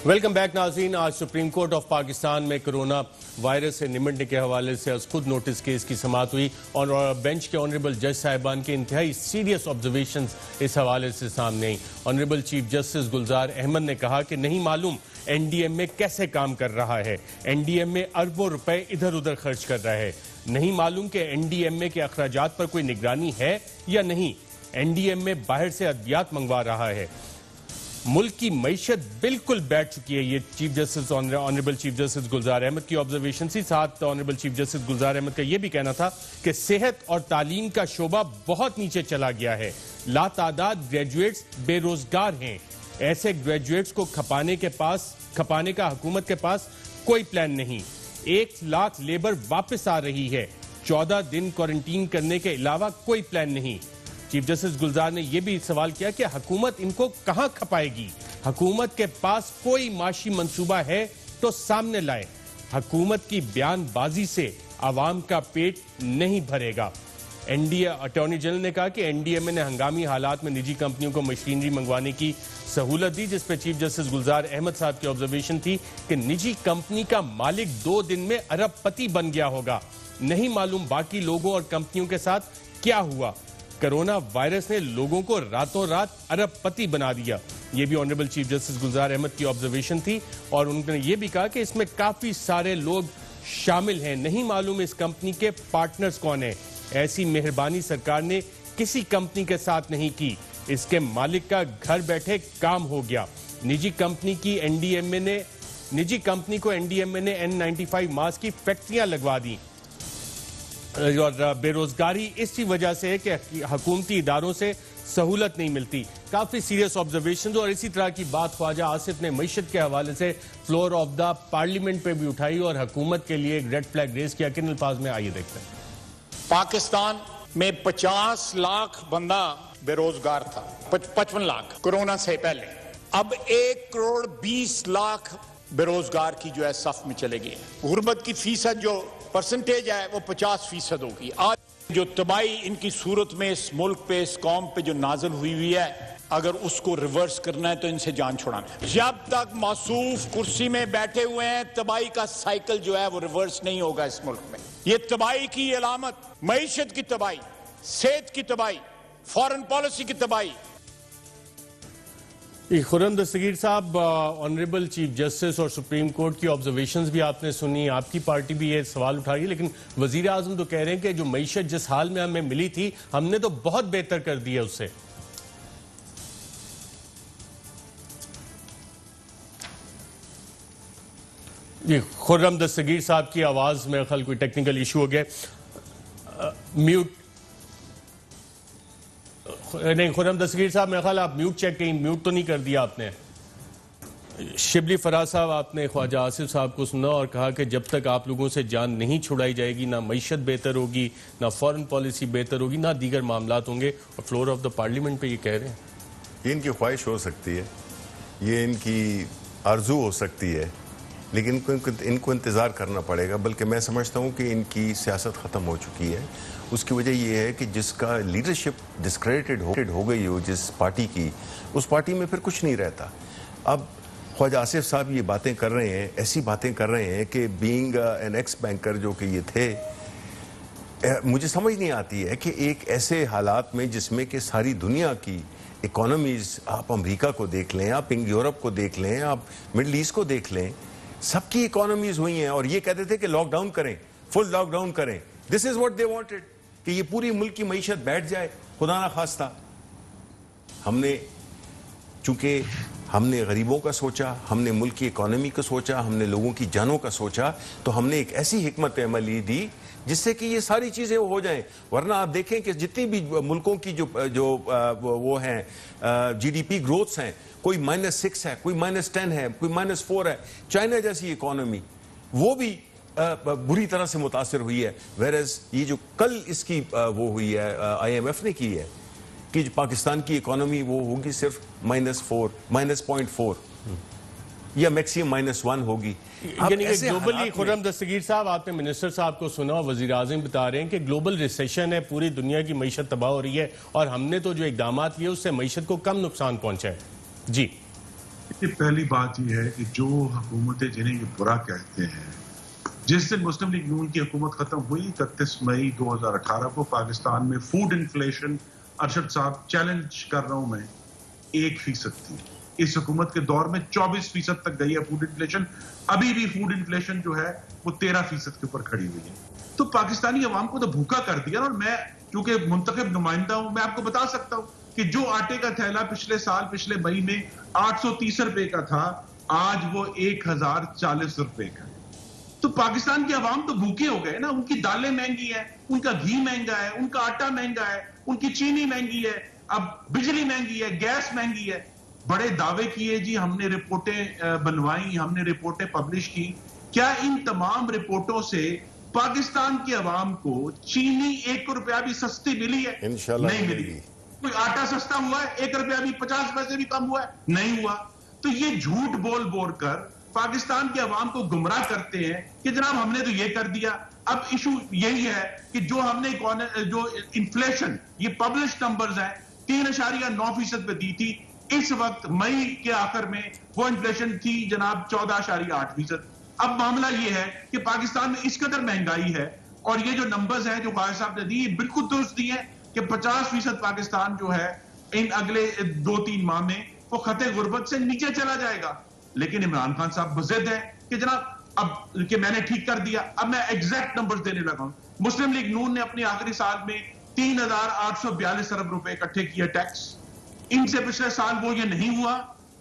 वेलकम बैक नाज़रीन। आज सुप्रीम कोर्ट ऑफ पाकिस्तान में कोरोना वायरस से निपटने के हवाले से खुद नोटिस केस की समाअत हुई और बेंच के ऑनरेबल जज साहिबान के इंतहाई सीरियस ऑब्जर्वेशंस इस हवाले से सामने आई। Honourable chief justice Gulzar Ahmad ने कहा कि नहीं मालूम NDMA कैसे काम कर रहा है, NDMA अरबों रुपए इधर उधर खर्च कर रहा है, नहीं मालूम कि NDMA के अखराजात पर कोई निगरानी है या नहीं, NDMA बाहर से अद्वियात मंगवा रहा है, मुल्क की मईशत बिल्कुल बैठ चुकी है। ये chief justice honourable chief justice Gulzar Ahmed की ऑब्जर्वेशन थी। साथ honourable chief justice Gulzar Ahmed का यह भी कहना था कि सेहत और तालीम का शोबा बहुत नीचे चला गया है, लातादाद ग्रेजुएट्स बेरोजगार हैं, ऐसे ग्रेजुएट्स को खपाने का हुकूमत के पास कोई प्लान नहीं, 1 लाख लेबर वापस आ रही है, 14 दिन क्वारंटीन करने के अलावा कोई प्लान नहीं। चीफ जस्टिस गुलजार ने यह भी सवाल किया कि हुकूमत इनको कहां खपाएगी, हुकूमत के पास कोई माशी मंसूबा है तो सामने लाए, हुकूमत की बयानबाजी से आवाम का पेट नहीं भरेगा। अटॉर्नी जनरल ने कहा कि NDMA ने हंगामी हालात में निजी कंपनियों को मशीनरी मंगवाने की सहूलत दी, जिस पर चीफ जस्टिस गुलजार अहमद साहब की ऑब्जर्वेशन थी कि निजी कंपनी का मालिक 2 दिन में अरबपति बन गया होगा, नहीं मालूम बाकी लोगों और कंपनियों के साथ क्या हुआ। कोरोना वायरस ने लोगों को रातों रात अरबपति बना दिया। यह भी honourable chief justice Gulzar Ahmed की ऑब्जर्वेशन थी और उन्होंने यह भी कहा कि इसमें काफी सारे लोग शामिल हैं, नहीं मालूम इस कंपनी के पार्टनर्स कौन है, ऐसी मेहरबानी सरकार ने किसी कंपनी के साथ नहीं की, इसके मालिक का घर बैठे काम हो गया। निजी कंपनी को NDMA ने N95 मास्क की फैक्ट्रियां लगवा दी और बेरोजगारी इसी वजह से है कि हुकूमती इदारों से सहूलत नहीं मिलती। काफी सीरियस ऑब्जर्वेशन और इसी तरह की बात ख्वाजा आसिफ ने मईशत के हवाले से फ्लोर ऑफ द पार्लियामेंट पे भी उठाई और हुकूमत के लिए एक रेड फ्लैग रेस किया। किन अल्फाज में आइए देखते हैं। पाकिस्तान में 50 लाख बंदा बेरोजगार था, 55 लाख कोरोना से पहले, अब 1 करोड़ 20 लाख बेरोजगार की जो है सफ में चले गए। गुर्बत की फीसद जो परसेंटेज है वो 50% होगी। आज जो तबाही इनकी सूरत में इस मुल्क पे, इस कौम पे जो नाजिल हुई है, अगर उसको रिवर्स करना है तो इनसे जान छुड़ाना है। जब तक मासूफ कुर्सी में बैठे हुए हैं तबाही का साइकिल जो है वो रिवर्स नहीं होगा इस मुल्क में। ये तबाही की अलामत, मईशत की तबाही, सेहत की तबाही, फॉरेन पॉलिसी की तबाही। खुर्रम दस्तगीर साहब, ऑनरेबल चीफ जस्टिस और सुप्रीम कोर्ट की ऑब्जर्वेशंस भी आपने सुनी, आपकी पार्टी भी ये सवाल उठा रही है, लेकिन वजीर आजम तो कह रहे हैं कि जो मईशत जिस हाल में हमें मिली थी हमने तो बहुत बेहतर कर दी है उससे। जी, खुर्रम दस्तगीर साहब की आवाज में ख्याल कोई टेक्निकल इशू हो गया, म्यूट नहीं। खुर्रम दस्तगीर साहब मेरे ख्याल आप म्यूट चेक कहीं, म्यूट तो नहीं कर दिया आपने। शिबली फराज साहब, आपने ख्वाजा आसिफ साहब को सुना और कहा कि जब तक आप लोगों से जान नहीं छुड़ाई जाएगी ना मईशत बेहतर होगी, ना फॉरेन पॉलिसी बेहतर होगी, ना दीगर मामलात होंगे। और फ्लोर ऑफ द पार्लियामेंट पे ये कह रहे हैं। ये इनकी ख्वाहिश हो सकती है, ये इनकी आरजू हो सकती है, लेकिन इनको इंतज़ार करना पड़ेगा। बल्कि मैं समझता हूँ कि इनकी सियासत ख़त्म हो चुकी है। उसकी वजह यह है कि जिसका लीडरशिप डिस्क्रेडिटेड हो गई हो जिस पार्टी की, उस पार्टी में फिर कुछ नहीं रहता। अब ख्वाजा आसिफ साहब ये बातें कर रहे हैं, ऐसी बातें कर रहे हैं कि बीइंग एन एक्स बैंकर जो कि ये थे, मुझे समझ नहीं आती है कि एक ऐसे हालात में जिसमें कि सारी दुनिया की इकोनॉमीज, आप अमेरिका को देख लें, आप यूरोप को देख लें, आप मिडल ईस्ट को देख लें, सबकी इकोनॉमीज हुई हैं और ये कहते थे कि लॉकडाउन करें, फुल लॉकडाउन करें। This is what they wanted कि ये पूरी मुल्क की मईशत बैठ जाए, खुदा ना खास्ता। चूंकि हमने गरीबों का सोचा, हमने मुल्क की इकोनॉमी को सोचा, हमने लोगों की जानों का सोचा, तो हमने एक ऐसी हिकमत अमली दी जिससे कि ये सारी चीज़ें हो जाएं। वरना आप देखें कि जितनी भी मुल्कों की जो वो हैं जीडीपी ग्रोथ्स हैं, कोई -6 है, कोई -10 है, कोई -4 है। चाइना जैसी इकोनॉमी वो भी बुरी तरह से मुतासर हुई है। वेरएज ये जो कल इसकी वो हुई है, IMF ने की है कि पाकिस्तान की इकोनॉमी वो होगी सिर्फ -4, -0.4 या मैक्सिमम -1 होगी। यानी कि ग्लोबली, खुर्रम दस्तगीर साहब, आपने मिनिस्टर साहब को सुना, वजीर आज़म बता रहे हैं कि ग्लोबल रिसेशन है, पूरी दुनिया की मईशत तबाह हो रही है और हमने तो जो इकदाम लिए उससे मईशत को कम नुकसान पहुंचा है। जी, पहली बात यह है कि जो हुकूमतें जिन्हें ये बुरा कहते हैं, जिस दिन मुस्लिम लीग नून की हुकूमत खत्म हुई 31 मई 2018 को पाकिस्तान में फूड इन्फ्लेशन, अरशद साहब चैलेंज कर रहा हूं मैं, 1% थी। इस हुकूमत के दौर में 24% तक गई है फूड इन्फ्लेशन। अभी भी फूड इन्फ्लेशन जो है वो 13% के ऊपर खड़ी हुई है। तो पाकिस्तानी अवाम को तो भूखा कर दिया। और मैं चूंकि मुंतखब नुमाइंदा हूं, मैं आपको बता सकता हूं कि जो आटे का थैला पिछले मई में 830 रुपए का था, आज वो 1040 रुपए का। तो पाकिस्तान के अवाम तो भूखे हो गए ना। उनकी दालें महंगी है, उनका घी महंगा है, उनका आटा महंगा है, उनकी चीनी महंगी है, अब बिजली महंगी है, गैस महंगी है। बड़े दावे किए जी, हमने रिपोर्टें बनवाई, हमने रिपोर्टें पब्लिश की। क्या इन तमाम रिपोर्टों से पाकिस्तान के अवाम को चीनी 1 रुपया भी सस्ती मिली है? इंशाल्लाह नहीं मिली। कोई आटा सस्ता हुआ है? 1 रुपया भी 50 पैसे भी कम हुआ है? नहीं हुआ। तो ये झूठ बोल बोल कर पाकिस्तान के अवाम को गुमराह करते हैं कि जनाब हमने तो ये कर दिया। अब इशू यही है कि जो हमने जो इन्फ्लेशन, ये पब्लिश नंबर्स हैं, 3.9% पे दी थी। इस वक्त मई के आखिर में वो इन्फ्लेशन थी जनाब 14.8%। अब मामला ये है कि पाकिस्तान में इस कदर महंगाई है और ये जो नंबर्स हैं जो ख्वाजा साहब ने दी, बिल्कुल दुरुस्त दी है कि 50% पाकिस्तान जो है इन अगले 2-3 माह में वो खते गुर्बत से नीचे चला जाएगा। लेकिन इमरान खान साहब बज़िद है कि जनाब अब कि मैंने ठीक कर दिया। अब मैं एग्जैक्ट नंबर्स देने लगा हूं। मुस्लिम लीग नून ने अपने आखिरी साल में 3,842 अरब रुपए इकट्ठे किए टैक्स। इनसे पिछले साल वो ये नहीं हुआ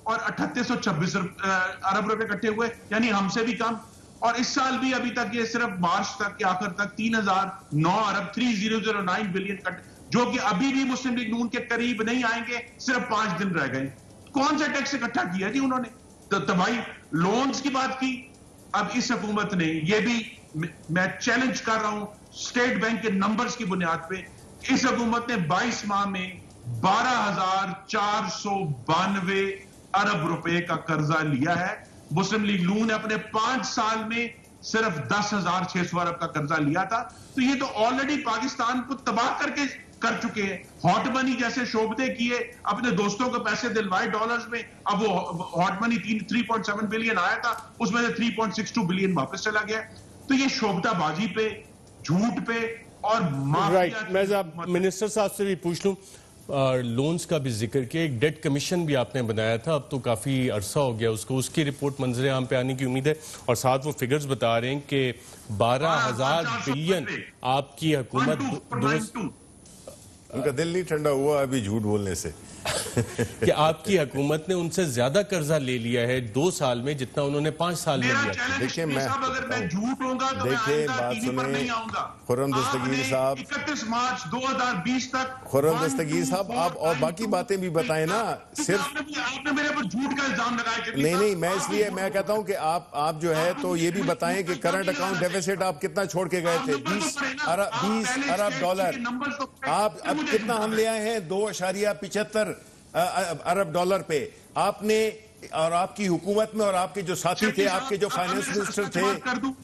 और 3826 अरब रुपए इकट्ठे हुए, यानी हमसे भी कम। और इस साल भी अभी तक ये सिर्फ मार्च तक के आखिर तक 3,009 अरब 3009 बिलियन कट, जो कि अभी भी मुस्लिम लीग नून के करीब नहीं आएंगे। सिर्फ 5 दिन रह गए। कौन सा टैक्स इकट्ठा किया जी उन्होंने? तो भाई लोन्स की बात की। अब इस हुकूमत ने, ये भी मैं चैलेंज कर रहा हूं स्टेट बैंक के नंबर्स की बुनियाद पे, इस हुकूमत ने 22 माह में 12,492 अरब रुपए का कर्जा लिया है। मुस्लिम लीग नून ने अपने 5 साल में सिर्फ 10,600 अरब का कर्जा लिया था। तो ये तो ऑलरेडी पाकिस्तान को तबाह करके कर चुके हैं। हॉट मनी जैसे शोबते किए, अपने दोस्तों को पैसे दिलवाए डॉलर्स में। अब वो हॉट मनी 3.7 बिलियन आया था, उसमें से 3.62 बिलियन वापस चला गया। तो ये शोबताबाजी पे, झूठ पे और राइट। मैं मिनिस्टर साहब से भी पूछ लूं, लोन्स का भी जिक्र किया, एक डेट कमीशन भी आपने बनाया था, अब तो काफी अरसा हो गया उसको, उसकी रिपोर्ट मंजर आम पे आने की उम्मीद है। और साथ वो फिगर्स बता रहे हैं कि 12,000 बिलियन आपकी हुकूमत, उनका दिल नहीं ठंडा हुआ अभी झूठ बोलने से कि आपकी हुकूमत ने उनसे ज्यादा कर्जा ले लिया है 2 साल में जितना उन्होंने 5 साल में लिया। देखिए अगर मैं झूठ होऊंगा तो देखिए बात सुने खुर्रम दस्तगीर साहब, 31 मार्च 2020 तक खुर्रम दस्तगीर साहब, आप और बाकी बातें भी बताएं ना। सिर्फ आपने मेरे पर झूठ का इल्जाम लगाया। नहीं, मैं इसलिए मैं कहता हूं कि आप जो है तो ये भी बताएं कि करंट अकाउंट डेफिसिट आप कितना छोड़ के गए थे? 20 अरब डॉलर। आप अब कितना हम ले आए हैं? 2.75 अरब डॉलर पे। आपने और आपकी हुकूमत में और आपके जो साथी थे, आपके जो फाइनेंस मिनिस्टर थे,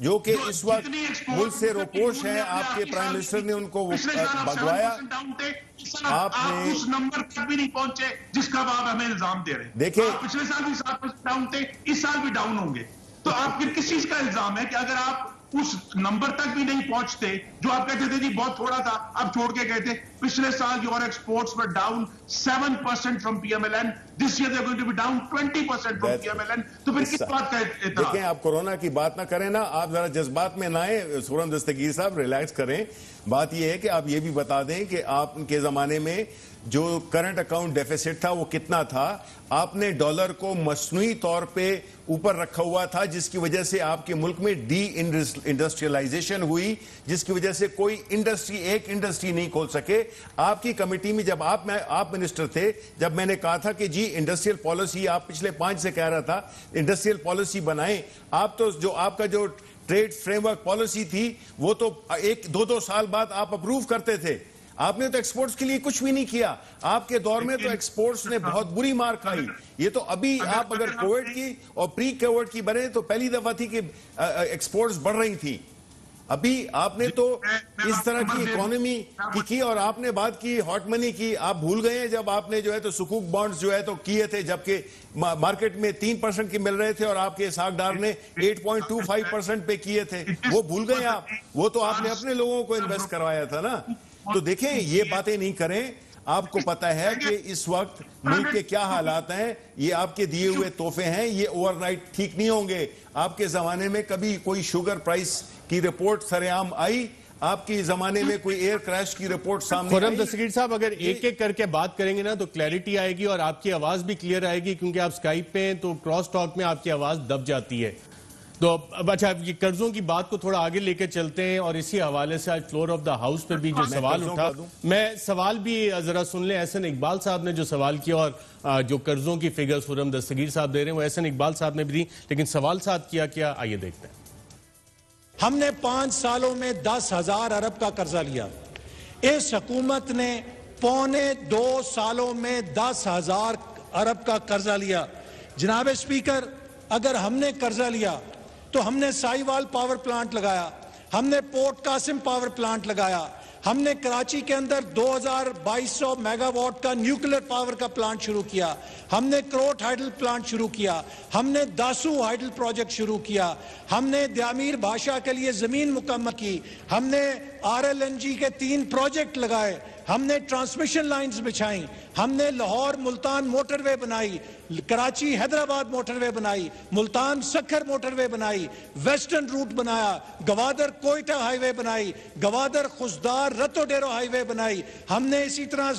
जो कि इस वक्त मुल्क से रोपोश हैं, आपके प्राइम मिनिस्टर ने उनको भगवाया। आपने उस नंबर तक भी नहीं पहुंचे जिसका आप हमें इल्जाम दे रहे हैं। देखिए पिछले साल भी 7% डाउन थे, इस साल भी डाउन होंगे। तो आप फिर किस चीज का इल्जाम है कि अगर आप उस नंबर तक भी नहीं पहुंचते जो आप कहते थे जी बहुत थोड़ा था, आप छोड़ के गए थे, पिछले साल your exports were down 7% from PMLN. This year they're going to be down 20% from PMLN. तो फिर किस बात का इतना? देखें, आप कोरोना की बात ना करें ना, आप जरा जज्बात में ना आए। खुर्रम दस्तगीर साहब, रिलैक्स करें। बात यह है कि आप ये भी बता दें कि आपके जमाने में जो करंट अकाउंट डेफिसिट था वो कितना था। आपने डॉलर को मसनूई तौर पे ऊपर रखा हुआ था, जिसकी वजह से आपके मुल्क में डी इंडस्ट्रियलाइजेशन हुई, जिसकी वजह से कोई एक इंडस्ट्री नहीं खोल सके। आपकी कमेटी में जब आप मिनिस्टर थे, जब मैंने कहा था कि जी इंडस्ट्रियल पॉलिसी, आप पिछले 5 से कह रहा था इंडस्ट्रियल पॉलिसी बनाएं, आप तो जो आपका जो ट्रेड फ्रेमवर्क पॉलिसी थी वो तो 1-2 साल बाद आप अप्रूव करते थे। आपने तो एक्सपोर्ट्स के लिए कुछ भी नहीं किया। आपके दौर में तो एक्सपोर्ट्स ने बहुत बुरी मार खाई। ये तो अभी आप अगर कोविड की और प्री कोविड की बने तो पहली दफा थी कि एक्सपोर्ट्स बढ़ रही थी। अभी आपने तो इस तरह की इकोनॉमी की और आपने बात की हॉट मनी की। आप भूल गए हैं जब आपने जो है तो सुकूक बॉन्ड्स जो है तो किए थे, जबकि मार्केट में 3% के मिल रहे थे और आपके सागदार ने 8.25% पे किए थे। वो भूल गए आप? वो तो आपने अपने लोगों को इन्वेस्ट करवाया था ना। तो देखें, ये बातें नहीं करें। आपको पता है कि इस वक्त मुल्क के क्या हालात हैं। ये आपके दिए हुए तोहफे हैं, ये ओवरनाइट ठीक नहीं होंगे। आपके जमाने में कभी कोई शुगर प्राइस की रिपोर्ट सरेआम आई? आपके जमाने में कोई एयर क्रैश की रिपोर्ट सामने आई? खुर्रम दस्तगीर साहब, अगर एक एक करके बात करेंगे ना तो क्लैरिटी आएगी और आपकी आवाज भी क्लियर आएगी, क्योंकि आप स्काइप पे हैं तो क्रॉस टॉक में आपकी आवाज दब जाती है। तो अब अच्छा, ये कर्जों की बात को थोड़ा आगे लेकर चलते हैं और इसी हवाले से आज फ्लोर ऑफ द हाउस पे भी जो सवाल उठा, मैं सवाल भी जरा सुन लें। एहसन इकबाल साहब ने जो सवाल किया और जो कर्जों की फिगर्स खुर्रम दस्तगीर साहब दे रहे हैं वो एहसन इकबाल साहब ने भी दी, लेकिन सवाल साथ किया क्या, आइए देखते हैं। हमने 5 सालों में 10,000 अरब का कर्जा लिया। इस हुकूमत ने 2.25 सालों में 10,000 अरब का कर्जा लिया। जनाब स्पीकर, अगर हमने कर्जा लिया तो हमने साहिवाल पावर प्लांट लगाया, हमने पोर्ट कासिम पावर प्लांट लगाया, हमने कराची के अंदर 2200 मेगावाट का न्यूक्लियर पावर का प्लांट शुरू किया, हमने क्रोट हाइडल प्लांट शुरू किया, हमने दासू हाइडल प्रोजेक्ट शुरू किया, हमने द्यामीर भाषा के लिए जमीन मुकम्मल की, हमने RLNG के 3 प्रोजेक्ट लगाए, हमने ट्रांसमिशन लाइंस बिछाई, हमने लाहौर मुल्तान मोटरवे बनाई, कराची हैदराबाद मोटरवे बनाई, मुल्तान सखर मोटरवे बनाई, वेस्टर्न रूट बनाया, गवादर कोयटा हाईवे बनाई, गवादर खुशदार रतोडेरो हाईवे बनाई, हमने इसी तरह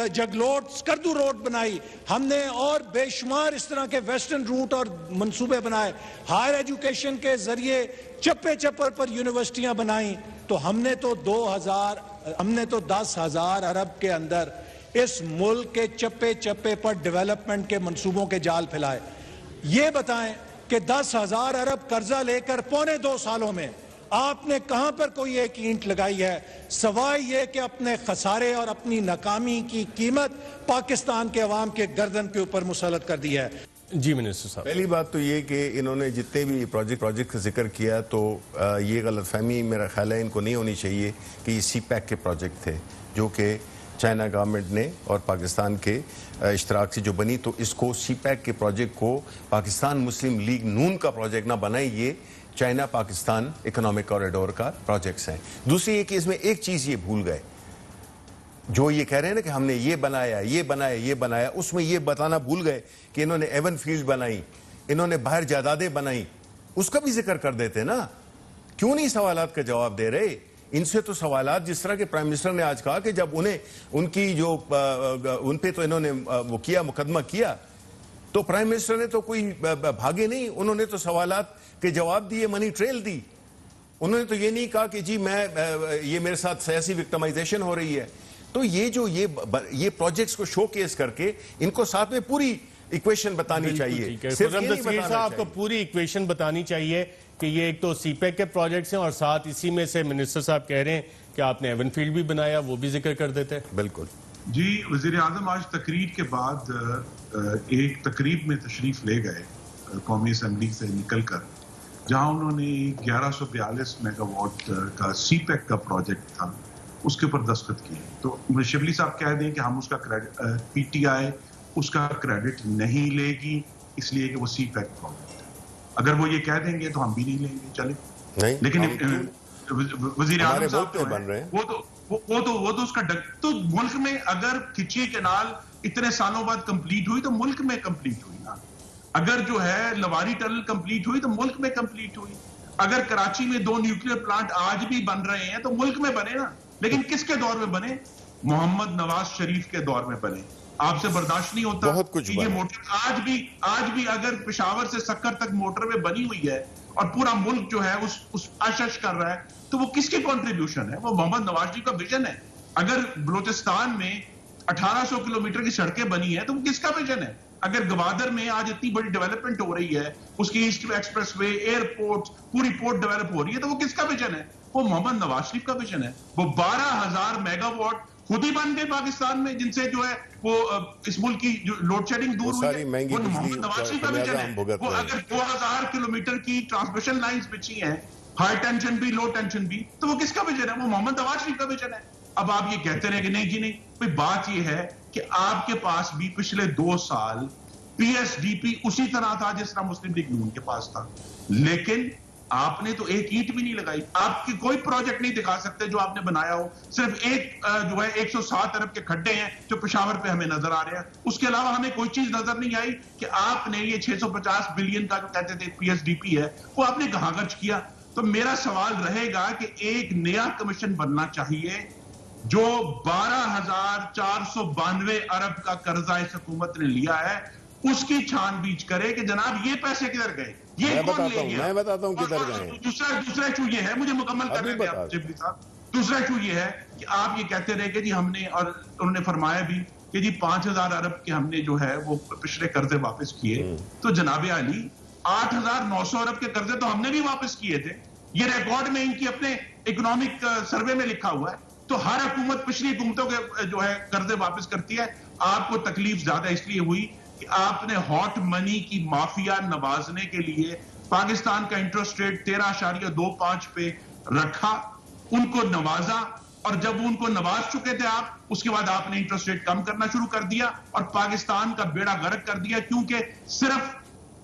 जगलोट स्कर्दू रोड बनाई, हमने और बेशुमार इस तरह के वेस्टर्न रूट और मंसूबे बनाए। हायर एजुकेशन के जरिए चप्पे चप्पर पर यूनिवर्सिटियां बनाई। तो हमने तो 10,000 अरब के अंदर इस मुल्क के चप्पे चप्पे पर डेवलपमेंट के मंसूबों के जाल फैलाए। ये बताएं कि 10,000 अरब कर्जा लेकर 2.25 सालों में आपने कहां पर कोई एक ईंट लगाई है, सवाए ये कि अपने खसारे और अपनी नाकामी की कीमत पाकिस्तान के अवाम के गर्दन के ऊपर मुसल्लत कर दी है। जी मिनिस्टर साहब, पहली बात तो ये कि इन्होंने जितने भी प्रोजेक्ट का जिक्र किया तो ये गलतफहमी मेरा ख्याल है इनको नहीं होनी चाहिए कि ये CPEC के प्रोजेक्ट थे, जो कि चाइना गवर्नमेंट ने और पाकिस्तान के इश्तराक से जो बनी। तो इसको CPEC के प्रोजेक्ट को पाकिस्तान मुस्लिम लीग नून का प्रोजेक्ट ना बनाए, ये चाइना पाकिस्तान इकोनॉमिक कॉरिडोर का प्रोजेक्ट्स हैं। दूसरी ये कि इसमें एक चीज़ ये भूल गए, जो ये कह रहे हैं ना कि हमने ये बनाया ये बनाया ये बनाया, उसमें ये बताना भूल गए कि इन्होंने एवन फील्ड बनाई, इन्होंने बाहर जायदादें बनाई, उसका भी जिक्र कर देते ना। क्यों नहीं सवालात का जवाब दे रहे? इनसे तो सवालात, जिस तरह के प्राइम मिनिस्टर ने आज कहा कि जब उन्हें उनकी जो उन पे तो इन्होंने वो किया, मुकदमा किया, तो प्राइम मिनिस्टर ने तो कोई भागे नहीं, उन्होंने तो सवालात के जवाब दिए, मनी ट्रेल दी। उन्होंने तो ये नहीं कहा कि जी ये मेरे साथ सियासी विक्टिमाइजेशन हो रही है। तो ये प्रोजेक्ट्स को शोकेस करके इनको साथ में पूरी इक्वेशन बतानी चाहिए। आपको पूरी इक्वेशन बतानी चाहिए कि ये एक तो CPEC के प्रोजेक्ट्स हैं और साथ इसी में से मिनिस्टर साहब कह रहे हैं कि आपने एवन फील्ड भी बनाया, वो भी जिक्र कर देते हैं। बिल्कुल जी, वजीर आजम आज तकरीर के बाद एक तकरीब में तशरीफ ले गए कौमी असम्बली से निकलकर, जहां उन्होंने 1142 मेगावाट का CPEC का प्रोजेक्ट था, उसके ऊपर दस्तखत किए। तो शिबली साहब कह दें कि हम उसका PTI उसका क्रेडिट नहीं लेगी, इसलिए कि वो CPEC प्रोजेक्ट है। अगर वो ये कह देंगे तो हम भी नहीं लेंगे, चले नहीं। लेकिन वजीर आजम साहब बन रहे हैं, वो तो उसका तो मुल्क में अगर खिची कैनाल इतने सालों बाद कंप्लीट हुई तो मुल्क में कंप्लीट हुई ना, अगर जो है लवारी टनल कंप्लीट हुई तो मुल्क में कंप्लीट हुई, अगर कराची में 2 न्यूक्लियर प्लांट आज भी बन रहे हैं तो मुल्क में बने ना, लेकिन किसके दौर में बने? मोहम्मद नवाज शरीफ के दौर में बने। आपसे बर्दाश्त नहीं होता बहुत कुछ कि ये मोटर आज भी अगर पेशावर से सक्कर तक मोटरवे बनी हुई है और पूरा मुल्क जो है उस आशश कर रहा है, तो वो किसकी कंट्रीब्यूशन है? वो मोहम्मद नवाज जी का विजन है। अगर बलूचिस्तान में 1800 किलोमीटर की सड़कें बनी है तो वो किसका विजन है? अगर गवादर में आज इतनी बड़ी डेवलपमेंट हो रही है, उसकी ईस्ट एक्सप्रेसवे, एयरपोर्ट, पूरी पोर्ट डेवलप हो रही है, तो वो किसका विजन है? वो मोहम्मद नवाज शरीफ का विजन है। वो 12,000 मेगावाट खुद ही बन गए पाकिस्तान में, जिनसे जो है वो इस मुल्क की जो लोड शेडिंग दूर हुई है, वो मोहम्मद नवाज शरीफ का विजन है। वो अगर 2000 किलोमीटर की ट्रांसमिशन लाइंस बिछी हैं, हाई टेंशन भी लो टेंशन भी, तो वो किसका विजन है? वो मोहम्मद नवाज शरीफ का विजन है। अब आप ये कहते रहे कि नहीं जी नहीं, कोई बात ये है कि आपके पास भी पिछले 2 साल पीएसडीपी उसी तरह था जिस तरह मुस्लिम लीग नून के पास था, लेकिन आपने तो एक ईंट भी नहीं लगाई। आपकी कोई प्रोजेक्ट नहीं दिखा सकते जो आपने बनाया हो। सिर्फ एक जो है 107 अरब के खड्डे हैं जो पेशावर पे हमें नजर आ रहे हैं, उसके अलावा हमें कोई चीज नजर नहीं आई कि आपने ये 650 बिलियन का जो कहते थे पीएसडीपी है, वो आपने कहां खर्च किया। तो मेरा सवाल रहेगा कि एक नया कमीशन बनना चाहिए जो 12,492 अरब का कर्जा इस हुकूमत ने लिया है, उसकी छानबीन करे कि जनाब ये पैसे किधर गए, ये कौन ले गया। मैं बताता हूं किधर गए। दूसरा इशू ये है, मुझे मुकम्मल करने दें आप जिब्री साहब। दूसरा इशू ये है कि आप ये कहते रहे कि जी हमने, और उन्होंने फरमाया भी कि जी 5,000 अरब के हमने जो है वो पिछले कर्जे वापस किए। तो जनाब आली 8,900 अरब के कर्जे तो हमने भी वापस किए थे। ये रिकॉर्ड में इनकी अपने इकोनॉमिक सर्वे में लिखा हुआ है। तो हर हुकूमत पिछली हुकूमतों के जो है कर्जे वापस करती है। आपको तकलीफ ज्यादा इसलिए हुई कि आपने हॉट मनी की माफिया नवाजने के लिए पाकिस्तान का इंटरेस्ट रेट 13.25 पे रखा, उनको नवाजा, और जब उनको नवाज चुके थे आप, उसके बाद आपने इंटरेस्ट रेट कम करना शुरू कर दिया और पाकिस्तान का बेड़ा गर्क कर दिया, क्योंकि सिर्फ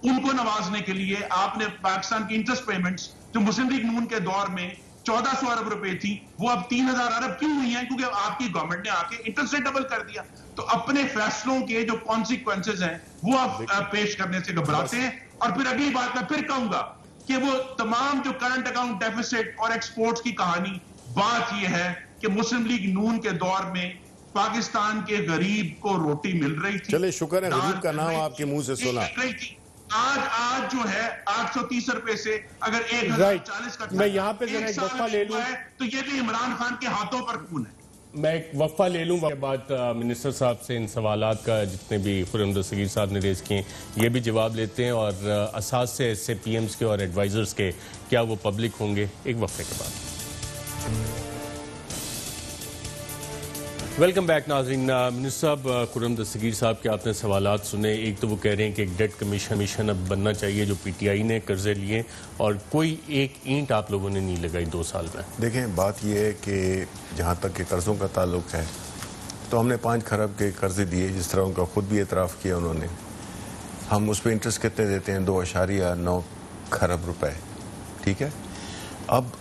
उनको नवाजने के लिए आपने पाकिस्तान की इंटरेस्ट पेमेंट्स जो मुस्लिम लीग नून के दौर में 1400 अरब रुपए थी, वो अब 3,000 अरब क्यों हुई हैं? क्योंकि आपकी गवर्नमेंट ने आके इंटरेस्ट रेट डबल कर दिया। तो अपने फैसलों के जो कॉन्सिक्वेंसेज हैं वो आप पेश करने से घबराते हैं। और फिर अगली बात मैं फिर कहूंगा कि वो तमाम जो करंट अकाउंट डेफिसिट और एक्सपोर्ट्स की कहानी, बात यह है कि मुस्लिम लीग नून के दौर में पाकिस्तान के गरीब को रोटी मिल रही थी। चले शुक्र है गरीब का नाम आपके मुंह से सुना। आज जो है 830 रुपए से अगर 1,040 का मैं यहाँ पे जरा एक वक्फा ले लूं, तो ये भी इमरान खान के हाथों पर खून है। मैं एक वक्फा ले लूँ, के बाद मिनिस्टर साहब से इन सवालात का जितने भी खुर्रम दस्तगीर साहब ने रेज किए ये भी जवाब लेते हैं, और असास से ऐसे पीएम्स के और एडवाइजर्स के क्या वो पब्लिक होंगे, एक वक्फे के बाद। वेलकम बैक नाज़रीन। मिनिस्टर साहब, खुर्रम दस्तगीर साहब के आपने सवालात सुने। एक तो वो कह रहे हैं कि एक डेट कमीशन अब बनना चाहिए जो पीटीआई ने कर्जे लिए, और कोई एक ईंट आप लोगों ने नहीं लगाई 2 साल में। देखें, बात यह है कि जहाँ तक के कर्ज़ों का ताल्लुक है तो हमने 5 खरब के कर्जे दिए, जिस तरह उनका खुद भी एतराफ़ किया उन्होंने। हम उस पर इंटरेस्ट कितने देते हैं? 2.9 खरब रुपए। ठीक है, अब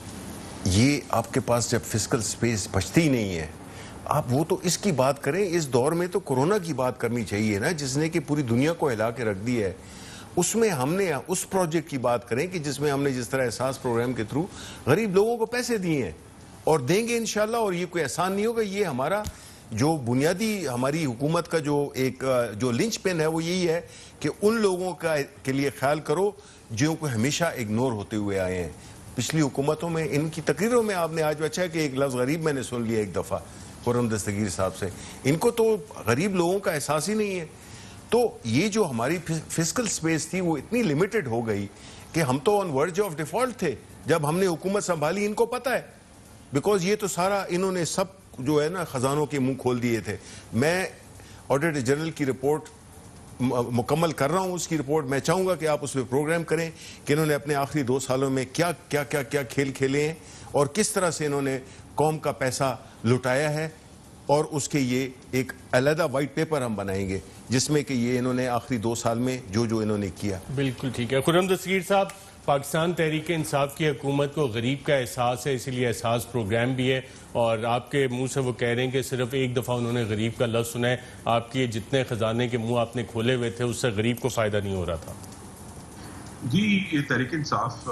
ये आपके पास जब फिस्कल स्पेस बचती ही नहीं है, आप वो तो इसकी बात करें। इस दौर में तो कोरोना की बात करनी चाहिए ना, जिसने कि पूरी दुनिया को हिला के रख दी है। उसमें हमने उस प्रोजेक्ट की बात करें कि जिसमें हमने जिस तरह एहसास प्रोग्राम के थ्रू गरीब लोगों को पैसे दिए हैं और देंगे इंशाल्लाह। और ये कोई एहसान नहीं होगा। ये हमारा जो बुनियादी हमारी हुकूमत का जो लिंच पेन है वो यही है कि उन लोगों के लिए ख्याल करो जो को हमेशा इग्नोर होते हुए आए हैं पिछली हुकूमतों में। इनकी तकरीरों में आपने आज अच्छा है कि एक लफ्ज़ गरीब मैंने सुन लिया एक दफ़ा खुर्रम दस्तगीर साहब से। इनको तो गरीब लोगों का एहसास ही नहीं है। तो ये जो हमारी फिस्कल स्पेस थी वो इतनी लिमिटेड हो गई कि हम तो ऑन वर्ज ऑफ डिफॉल्ट थे जब हमने हुकूमत संभाली। इनको पता है, बिकॉज ये तो सारा इन्होंने सब जो है ना खजानों के मुंह खोल दिए थे। मैं ऑडिटर जनरल की रिपोर्ट मुकम्मल कर रहा हूँ, उसकी रिपोर्ट मैं चाहूँगा कि आप उस पर प्रोग्राम करें कि इन्होंने अपने आखिरी 2 सालों में क्या क्या क्या क्या खेल खेले हैं और किस तरह से इन्होंने कौम का पैसा लुटाया है। और उसके ये एक अलहदा वाइट पेपर हम बनाएंगे जिसमें कि ये इन्होंने आखिरी 2 साल में जो इन्होंने किया। बिल्कुल ठीक है। खुर्रम दस्तगीर साहब, पाकिस्तान तहरीक इंसाफ की हुकूमत को गरीब का एहसास है, इसीलिए एहसास प्रोग्राम भी है, और आपके मुंह से वो कह रहे हैं कि सिर्फ एक दफ़ा उन्होंने गरीब का लफ्ज़ सुना है। आपके जितने खजाने के मुंह आपने खोले हुए थे उससे गरीब को फ़ायदा नहीं हो रहा था। जी, ये तहरीक इंसाफ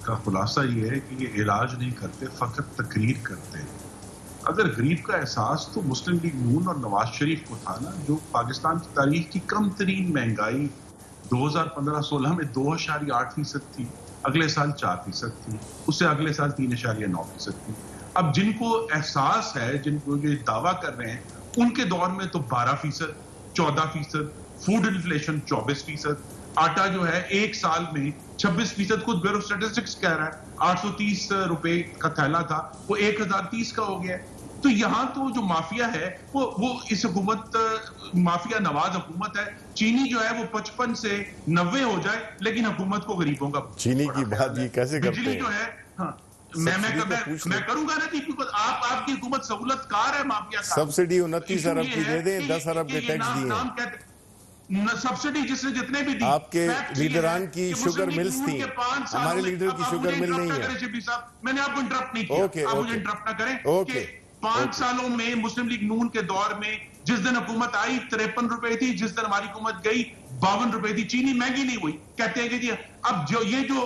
का खुलासा ये है कि ये इलाज नहीं करते, फ़कत तकरीर करते हैं। अगर गरीब का एहसास तो मुस्लिम लीग नून और नवाज शरीफ को था ना, जो पाकिस्तान की तारीख की कम तरीन महंगाई 2015-16 में 2.8% थी, अगले साल 4% थी, उससे अगले साल 3.9% थी। अब जिनको एहसास है, जिनको ये दावा कर रहे हैं, उनके दौर में तो 12%, 14%, फूड इन्फ्लेशन 24%, आटा जो है एक साल में 26%, खुद ब्यूरो स्टैटिस्टिक्स कह रहा है 830 रुपए का थैला था, वो 1030 का हो गया। तो यहाँ तो जो माफिया है वो इस हुकूमत माफिया नवाज हुकूमत है। चीनी जो है वो 55 से 90 हो जाए, लेकिन हुकूमत को गरीबों का चीनी की बात ये कैसे करते हैं? बिजली जो है, हाँ, मैं करूंगा ना जी, क्योंकि आपकी हुकूमत सहूलतकार है माफिया का। सब्सिडी 29 अरब की दे दें, 10 अरब के टैक्स दिए। सब्सिडी जिसने जितने भी दी, आपके लीडरान की शुगर मिल्स थी, हमारे लीडर की शुगर मिल नहीं है। मैंने आपको इंटरप्ट नहीं किया, आप मुझे इंटरप्ट ना करें। 5 सालों में मुस्लिम लीग नून के दौर में जिस दिन हुकूमत आई 53 रुपए थी, जिस दिन हमारी हुकूमत गई 52 रुपए थी। चीनी महंगी नहीं हुई। कहते हैं कि जी अब जो ये जो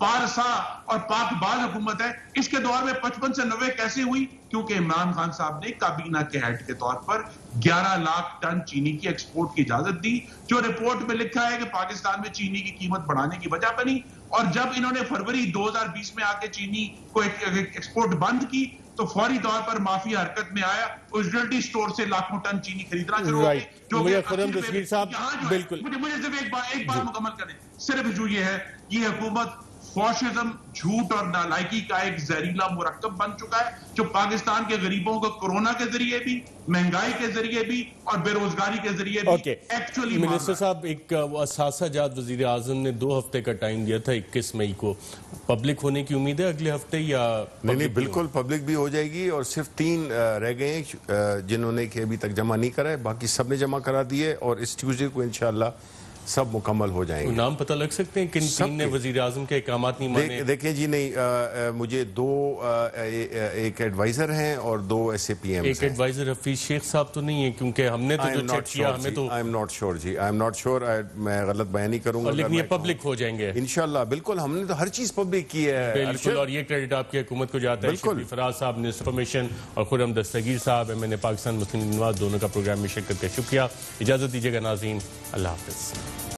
पारसा और पाकबाज हुकूमत है, इसके दौर में 55 से 90 कैसे हुई? क्योंकि इमरान खान साहब ने काबीना के हेड के तौर पर 11 लाख टन चीनी की एक्सपोर्ट की इजाजत दी, जो रिपोर्ट में लिखा है कि पाकिस्तान में चीनी की कीमत बढ़ाने की वजह बनी। और जब इन्होंने फरवरी 2020 में आके चीनी को एक्सपोर्ट बंद की, तो फौरी तौर पर माफिया हरकत में आया, यूटिलिटी स्टोर से लाखों टन चीनी खरीदना शुरू हो गई। जो मुझे साहब बिल्कुल मुझे सिर्फ एक बात मुकम्मल करें। सिर्फ जो ये है, ये हुकूमत फॉशिज्म, झूठ और नालायकी का एक जहरीला मुरक्कब बन चुका है, जो पाकिस्तान के गरीबों को कोरोना के जरिए भी, महंगाई के जरिए भी और बेरोजगारी के जरिए भी एक्चुअली। मिनिस्टर साहब, एक असासाजात वजीर आजम ने 2 हफ्ते का टाइम दिया था, 21 मई को। पब्लिक होने की उम्मीद है अगले हफ्ते या? नहीं, बिल्कुल पब्लिक भी हो जाएगी, और सिर्फ 3 रह गए हैं जिन्होंने कि अभी तक जमा नहीं करा है, बाकी सबने जमा करा दिए, और इस ट्यूसडे को इंशाल्लाह सब मुकम्मल हो जाएंगे। नाम पता लग सकते हैं किन 3 ने वजीर आजम के अहकामात नहीं माने? देखें जी, नहीं, मुझे 2 एक एडवाइजर हैं और 2 SAPM। एक एडवाइजर हफीज शेख साहब तो नहीं है, क्योंकि हमने तो जो चेक किया हमें तो। आई एम नॉट श्योर जी, आई एम नॉट श्योर, मैं गलत बयान नहीं करूंगा। लेकिन ये पब्लिक हो जाएंगे इंशाल्लाह। बिल्कुल, हमने तो हर चीज पब्लिक की है बिल्कुल, और ये क्रेडिट आपकी हुकूमत को जाता है। शफी फराज साहब ने इंफॉर्मेशन और खुर्रम दस्तगीर साहब, मैंने पाकिस्तान मुस्लिम लीग नवाज दोनों का प्रोग्राम में शिरकत का शुक्रिया। इजाजत दीजिएगा नाज़रीन, अल्लाह हाफिज।